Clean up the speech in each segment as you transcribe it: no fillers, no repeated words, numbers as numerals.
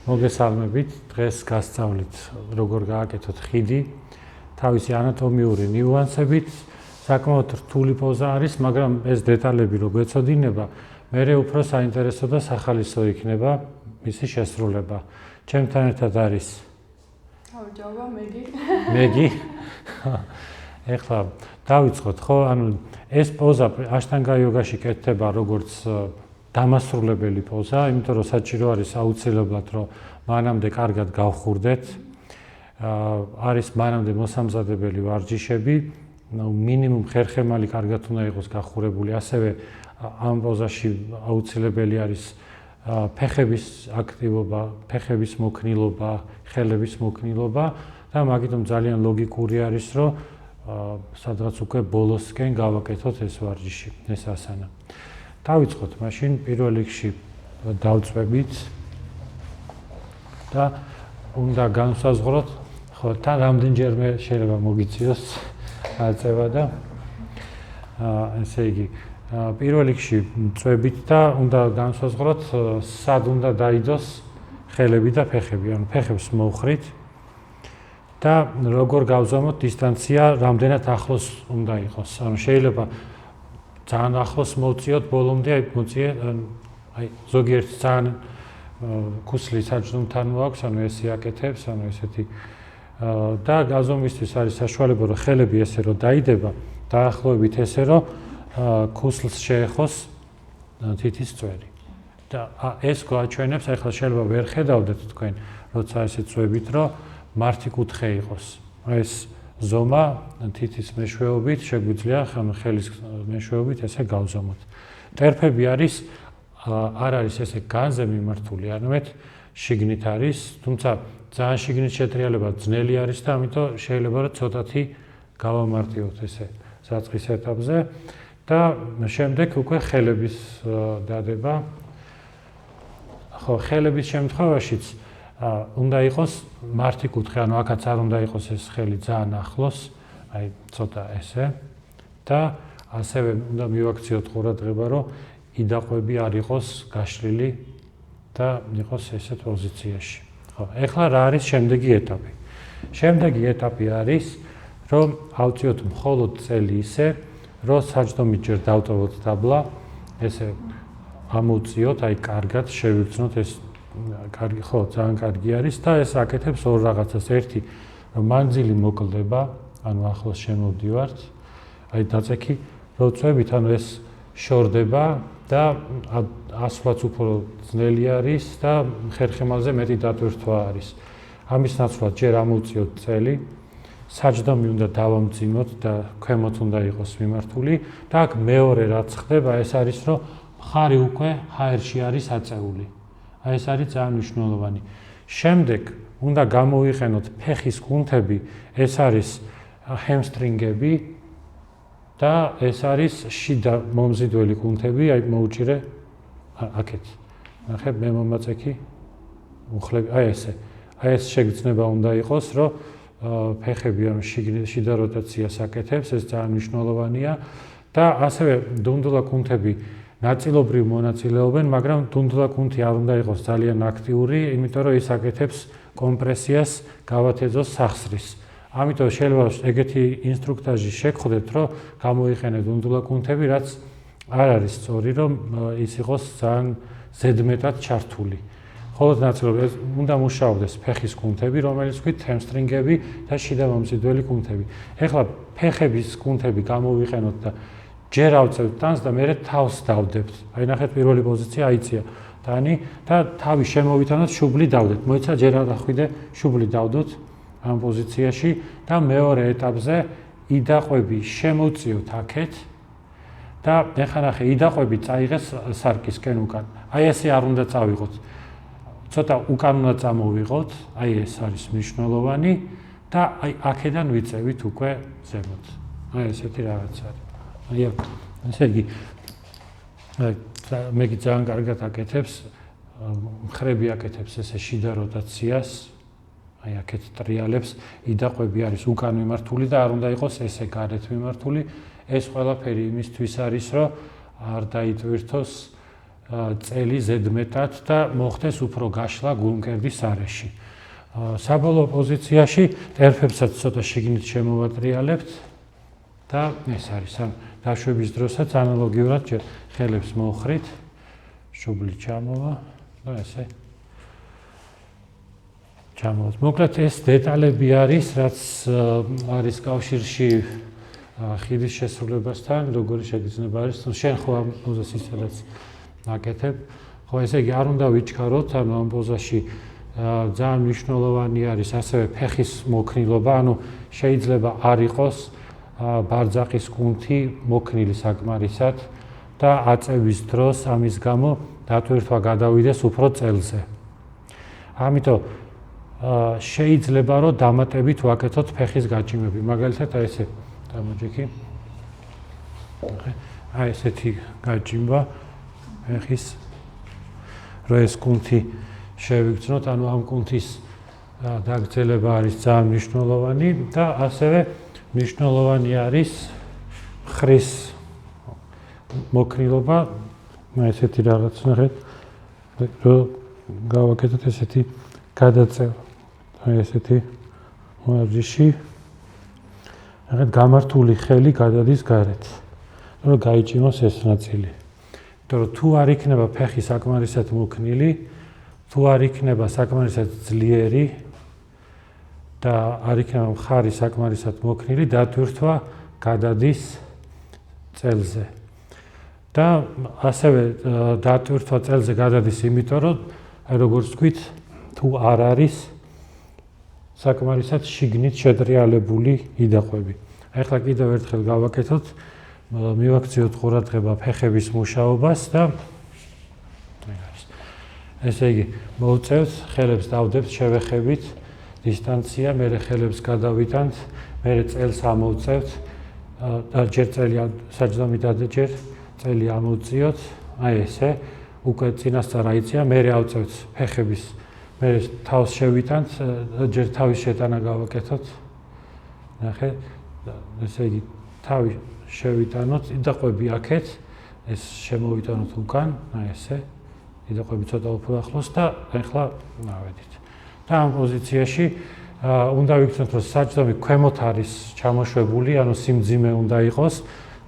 მოგესალმებით, დღეს გასწავლით როგორ გააკეთოთ ხიდი, თავისი ანატომიური ნიუანსებით, საკმაოდ რთული პოზა არის, მაგრამ ეს დეტალები რო გვეცოდინება, მერე უფრო საინტერესო და სახალისო იქნება მისი შესრულება. ჩემთან ერთად არის თავჯობა მეგი. მეგი. ეხლა დავიწყოთ, ხო? ანუ ეს პოზა აშტანგა იოგაში კეთდება როგორც დამასრულებელი პოზა, იმიტომ რომ საჭირო არის აუცილებლად რომ მანამდე კარგად გავხურდეთ. არის მანამდე მოსამზადებელი ვარჯიშები, მინიმუმ ხერხემალი კარგად უნდა იყოს გახურებული, ასევე ამ პოზაში აუცილებელი არის ფეხების აქტივობა, ფეხების მოქნილობა, ხელების მოქნილობა და მაგიტომ ძალიან ლოგიკური არის რომ სადღაც უკვე ბოლოსკენ გავაკეთოთ ეს ვარჯიში, ეს ასანა. დავიწყოთ მაშინ პირველ რიგში დავწვევით და უნდა განსაზღვროთ, ხო, თან რამდენჯერმე შეიძლება მოგიწიოს აწევა და ესე იგი პირველ რიგში წვევით და უნდა განსაზღვროთ სად უნდა დაიდოს ხელები და ფეხები, ანუ ფეხებს მოვხრით და როგორ გავზომოთ დისტანცია, რამდენად ახლოს უნდა იყოს. ანუ შეიძლება ძალიან ახლოს მოვწიოთ ბოლომდე, აი ზოგიერთი ძალიან ქუსლის საჯდომთან მოაქვს, ანუ ესე აკეთებს, ანუ ესეთი და გაზომვისთვის არის საშუალება, რომ ხელები ესე რომ დაიდება, დაახლოებით ესე რომ ქუსლს შეეხოს თითის წვერი. და ეს გვაჩვენებს, ახლა შეიძლება ვერ ხედავდეთ თქვენ, როცა ესე წვევით, რომ მართი კუთხე იყოს. ეს ზომა თითის მეშვეობით შეგვიძლია ხელის მეშვეობით ესე გავზომოთ. ტერფები არის არ არის ესე განზე მიმართული, არამედ შიგნით არის, თუმცა ძალიან შიგნით შეტრიალება ძნელი არის და ამიტომ შეიძლება რომ ცოტათი გავამარტივოთ ესე საწყის ეტაპზე და შემდეგ უკვე ხელების დადება. ხო, ხელების შემთხვევაშიც უნდა იყოს მართი კუთხე, ანუ აქაც არ უნდა იყოს ეს ხელი ძალიან ახლოს, აი ცოტა ესე და ასევე უნდა მივაქციოთ ყურადღება, რომ იდაყვები არ იყოს გაშლილი და იყოს ესეთ პოზიციაში. ხო, ეხლა რა არის შემდეგი ეტაპი? შემდეგი ეტაპი არის, რომ ავწიოთ მხოლოდ წელი ისე, რომ საჯდომით ჯერ დავტოვოთ დაბლა, ესე ამოვწიოთ, აი კარგად შევირწნოთ ეს კარგი, ხო, ძალიან კარგი არის და ეს აკეთებს ორ რაღაცას. ერთი, რომ მანძილი მოკლდება, ანუ ახლოს შემოვდივართ, აი დაწექი რო წვევით, ანუ ეს შორდება და ასვლაც უფრო ძნელი არის და ხერხემალზე მეტი დატვირთვა არის. ამის ნაცვლად ჯერ ამოვწიოთ წელი, საჯდომი უნდა დავამძიმოთ და ქვემოთ უნდა იყოს მიმართული და აქ მეორე რაც ხდება, ეს არის, რომ მხარი უკვე ჰაერში არის აწეული. აი ეს არის ძალიან მნიშვნელოვანი. შემდეგ უნდა გამოვიყენოთ ფეხის კუნთები, ეს არის ჰემსტრინგები და ეს არის შიდა მომზიდველი კუნთები, აი მოუჭირე აქეთ. ნახეთ, მე მომაწექი უხლები, აი ესე. აი ეს შეგრძნება უნდა იყოს, რომ ფეხები ანუ შიდა როტაციას აკეთებს, ეს ძალიან მნიშვნელოვანია და ასევე დუნდულა კუნთები ნაწილობრივ მონაწილეობენ, მაგრამ დუნდულა კუნთი არ უნდა იყოს ძალიან აქტიური, იმიტომ რომ ის აკეთებს კომპრესიას გავათეზოს სახსრის. ამიტომ შეიძლება ეგეთი ინსტრუქტაჟი შეგხვდეთ, რომ გამოიყენეთ დუნდულა კუნთები, რაც არ არის სწორი, რომ ის იყოს ძალიან ზედმეტად ჩართული. ხოლო ნაწილობრივ უნდა მუშაობდეს ფეხის კუნთები, რომელიც ვქვით ჰემსტრინგები და შიდა მომზიდველი კუნთები. ეხლა ფეხების კუნთები გამოვიყენოთ და ჯერ ავწევთ ტანს და მერე თავს დავდებთ. აი ნახეთ, პირველი პოზიცია აიწია ტანი და თავი შემოვიტანოთ, შუბლი დავდეთ. მოიცა ჯერ არ ახვიდე, შუბლი დავდოთ ამ პოზიციაში და მეორე ეტაპზე იდაყვები შემოვწიოთ აქეთ და ეხლა ნახე, იდაყვები წაიღეს სარკისკენ უკან. აი ესე არ უნდა წავიღოთ. ცოტა უკან უნდა წამოვიღოთ, აი ეს არის მნიშვნელოვანი და აი აქედან ვიწევით უკვე ზემოთ. აი ესეთი რაღაც არის. აი ესე იგი მეგი ძალიან კარგად აკეთებს, მხრები აკეთებს ესე შიდა როტაციას, აი აქეთ ტრიალებს, იდაყვები არის უკან მიმართული და არ უნდა იყოს ესე გარეთ მიმართული. ეს ყველაფერი იმისთვის არის, რომ არ დაიტვირთოს წელი ზედმეტად და მოხდეს უფრო გაშლა გულმკერდის არეში. საბოლოო პოზიციაში ტერფებსაც ცოტა შიგნით შემოვატრიალებთ და ეს არის ამ დაშვების დროსაც ანალოგიურად ხელებს მოხრით, შუბლი ჩამოვა და ესე ჩამოვთ. მოკლედ ეს დეტალები არის, რაც არის კავშირში ხიდის შესრულებასთან, როგორი შეგრძნება არის. შენ ხო ამ პოზას ისედაც აკეთებ. ხო, ესე იგი არ უნდა ვიჩქაროთ, ანუ ამ პოზაში ძალიან მნიშვნელოვანი არის ასევე ფეხის მოქნილობა, ანუ შეიძლება არ იყოს ბარძაყის კუნთი მოქნილი საკმარისად და აწევის დროს ამის გამო დატვირთვა გადავიდეს უფრო წელზე. ამიტომ შეიძლება რომ დამატებით ვაკეთოთ ფეხის გაჭიმები. მაგალითად აი ესე დამოჯიქი. აი ესეთი გაჭიმვა ფეხის რო ეს კუნთი შევიგრძნოთ, ანუ ამ კუნთის დაგრძელება არის ძალიან მნიშვნელოვანი და ასევე მნიშვნელოვანი არის მხრის მოქნილობა. ესეთი რაღაც ნახეთ, რომ გავაკეთოთ ესეთი გადაწევა. აი ესეთი ვარჯიში. ნახეთ, გამართული ხელი გადადის გარეთ. რომ გაიჭიმოს ეს ნაწილი. იმიტომ რომ თუ არ იქნება ფეხი საკმარისად მოქნილი, თუ არ იქნება საკმარისად ძლიერი და არ იქნება მხარი საკმარისად მოქნილი, დატვირთვა გადადის წელზე. და ასევე დატვირთვა წელზე გადადის, იმიტომ რომ როგორც ვთქვით, თუ არ არის საკმარისად შიგნით შეტრიალებული იდაყვები. ახლა კიდევ ერთხელ გავაკეთოთ, მივაქციოთ ყურადღება ფეხების მუშაობას და ესე იგი, მოვწევთ, ხელებს დავდებთ, შევეხებით დისტანცია, მერე ხელებს გადავიტანთ, მერე წელს ამოვწევთ, ჯერ წელი საჯდომი დადეჯერ, წელი ამოვწიოთ, აი ესე, უკვე წინასწარ აიწია, მერე ავწევთ ფეხების, მერე თავს შევიტანთ, ჯერ თავის შეტანა გავაკეთოთ. ნახე, ესე იგი, თავი შევიტანოთ, იდაყვები აქეთ, ეს შემოვიტანოთ უკან, აი ესე. იდაყვები ცოტა უფრო ახლოს და ახლა ავედით. და ამ პოზიციაში უნდა ვიქნოთ, რომ საჯდომი ქვემოთ არის ჩამოშვებული, ანუ სიმძიმე უნდა იყოს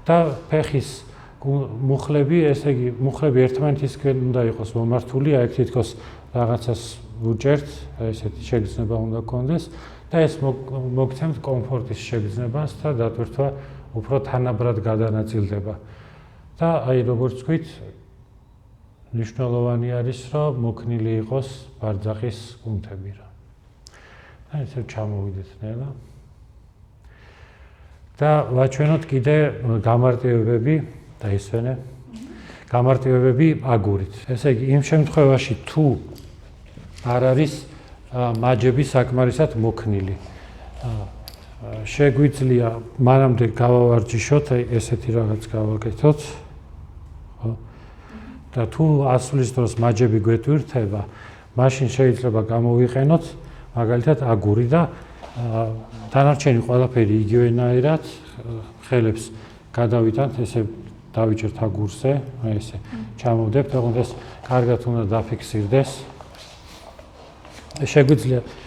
და ფეხის მუხლები, ესე იგი, მუხლები ერთმანეთისკენ უნდა იყოს მომართული, აი აქ თითქოს რაღაცას ვუჭერთ, ესეთი შეგრძნება უნდა გქონდეს და ეს მოგცემთ კომფორტის შეგრძნებას და დატვირთვა უფრო თანაბრად გადანაწილდება. და აი როგორც ვთქვით, მნიშვნელოვანი არის, რომ მოქნილი იყოს ბარძაყის კუნთები რა. და ესე ჩამოვიდეთ ნელა. და ვაჩვენოთ კიდე გამარტივებები და ისვენე. გამარტივებები აგურით. ესე იგი, იმ შემთხვევაში თუ არ არის მაჯები საკმარისად მოქნილი. შეგვიძლია მანამდე გავავარჯიშოთ, აი ესეთი რაღაც გავაკეთოთ. და თუ ასვლის დროს მაჯები გვეტვირთება, მაშინ შეიძლება გამოვიყენოთ მაგალითად აგური და დანარჩენი ყველაფერი იგივენაირად ხელებს გადავიტანთ, ესე დავიჭერთ აგურზე, აი ესე ჩამოვდებთ, თუმცა ეს კარგად უნდა დაფიქსირდეს.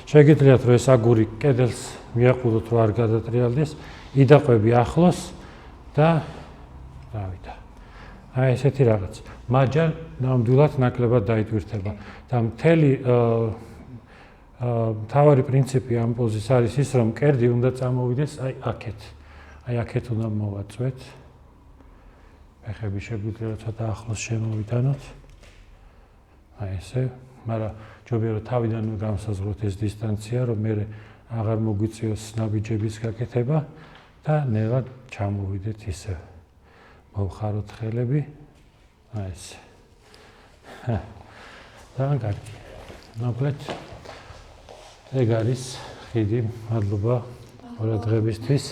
შეგიძლიათ რომ ეს აგური კედელს მიაყუდოთ, რომ არ გადატრიალდეს, იდაყვები ახლოს და დავიდა. აი ესეთი რაღაც. მაჯა ნამდვილად ნაკლებად დაიტვირთება. და მთელი მთავარი პრინციპი ამ პოზის არის ის, რომ კერდი უნდა წამოვიდეს აი აქეთ. აი აქეთ უნდა მოვაწვეთ. ფეხები შეგვიძლია ცოტა ახლოს შემოვიტანოთ. აი ესე, მაგრამ ჯობია რომ თავიდან განსაზღვროთ ეს დისტანცია, რომ მე აღარ მოგვიწიოს ნაბიჯების გაკეთება და ნელა ჩამოვიდეთ ისე. მოვხაროთ ხელები. აი ესე. ძალიან კარგი. მოკლედ ეგ არის ხიდი, მადლობა ყურადღებისთვის.